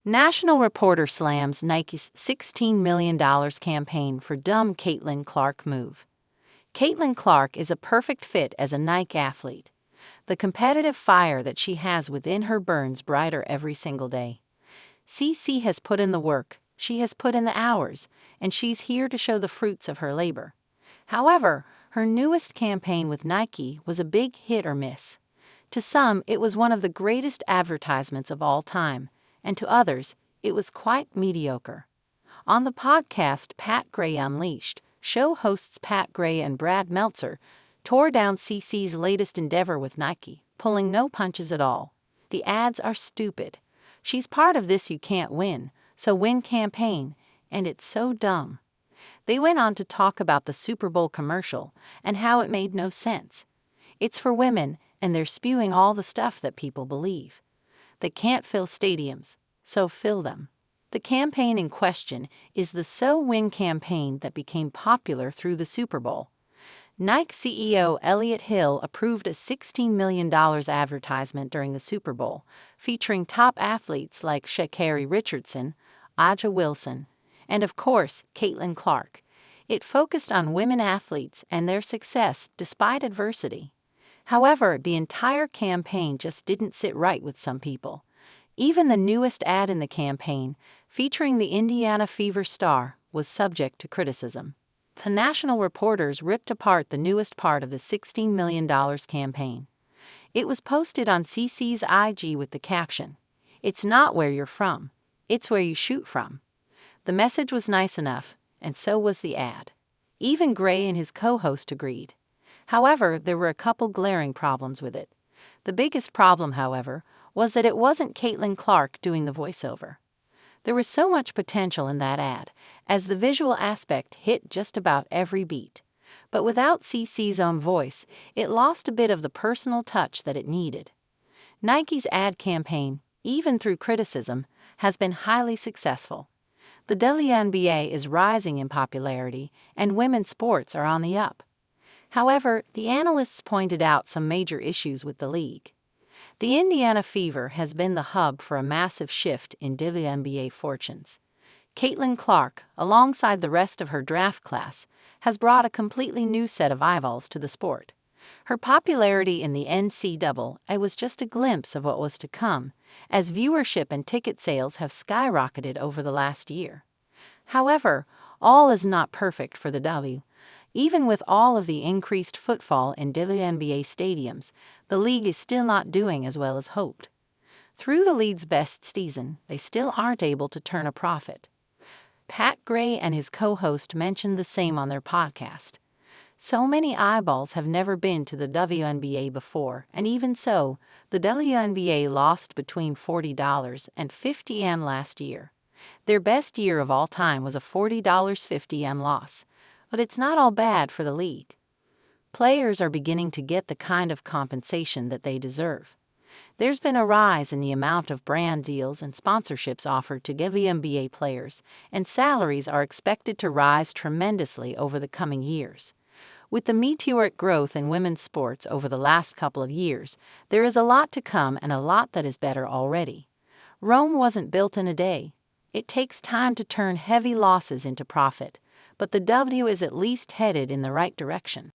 National reporter slams Nike's $16 million campaign for dumb Caitlin Clark move. Caitlin Clark is a perfect fit as a Nike athlete. The competitive fire that she has within her burns brighter every single day. CC has put in the work, she has put in the hours, and she's here to show the fruits of her labor. However, her newest campaign with Nike was a big hit or miss. To some, it was one of the greatest advertisements of all time, and to others, it was quite mediocre. On the podcast Pat Gray Unleashed, show hosts Pat Gray and Brad Meltzer tore down CC's latest endeavor with Nike, pulling no punches at all. The ads are stupid. She's part of this You Can't Win, So Win campaign, and it's so dumb. They went on to talk about the Super Bowl commercial and how it made no sense. It's for women, and they're spewing all the stuff that people believe. They can't fill stadiums, so fill them. The campaign in question is the So Win campaign that became popular through the Super Bowl. Nike CEO Elliott Hill approved a $16 million advertisement during the Super Bowl, featuring top athletes like Sha'Carri Richardson, Aja Wilson, and of course, Caitlin Clark. It focused on women athletes and their success despite adversity. However, the entire campaign just didn't sit right with some people. Even the newest ad in the campaign, featuring the Indiana Fever star, was subject to criticism. The national reporters ripped apart the newest part of the $16 million campaign. It was posted on CC's IG with the caption, "It's not where you're from, it's where you shoot from." The message was nice enough, and so was the ad. Even Gray and his co-host agreed. However, there were a couple glaring problems with it. The biggest problem, however, was that it wasn't Caitlin Clark doing the voiceover. There was so much potential in that ad, as the visual aspect hit just about every beat. But without CC's own voice, it lost a bit of the personal touch that it needed. Nike's ad campaign, even through criticism, has been highly successful. The WNBA is rising in popularity, and women's sports are on the up. However, the analysts pointed out some major issues with the league. The Indiana Fever has been the hub for a massive shift in WNBA fortunes. Caitlin Clark, alongside the rest of her draft class, has brought a completely new set of eyeballs to the sport. Her popularity in the NCAA was just a glimpse of what was to come, as viewership and ticket sales have skyrocketed over the last year. However, all is not perfect for the W. Even with all of the increased footfall in WNBA stadiums, the league is still not doing as well as hoped. Through the league's best season, they still aren't able to turn a profit. Pat Gray and his co-host mentioned the same on their podcast. So many eyeballs have never been to the WNBA before, and even so, the WNBA lost between $40 and $50 last year. Their best year of all time was a $40.50 loss. But it's not all bad for the league. Players are beginning to get the kind of compensation that they deserve. There's been a rise in the amount of brand deals and sponsorships offered to WNBA players, and salaries are expected to rise tremendously over the coming years. With the meteoric growth in women's sports over the last couple of years, there is a lot to come and a lot that is better already. Rome wasn't built in a day. It takes time to turn heavy losses into profit. But the W is at least headed in the right direction.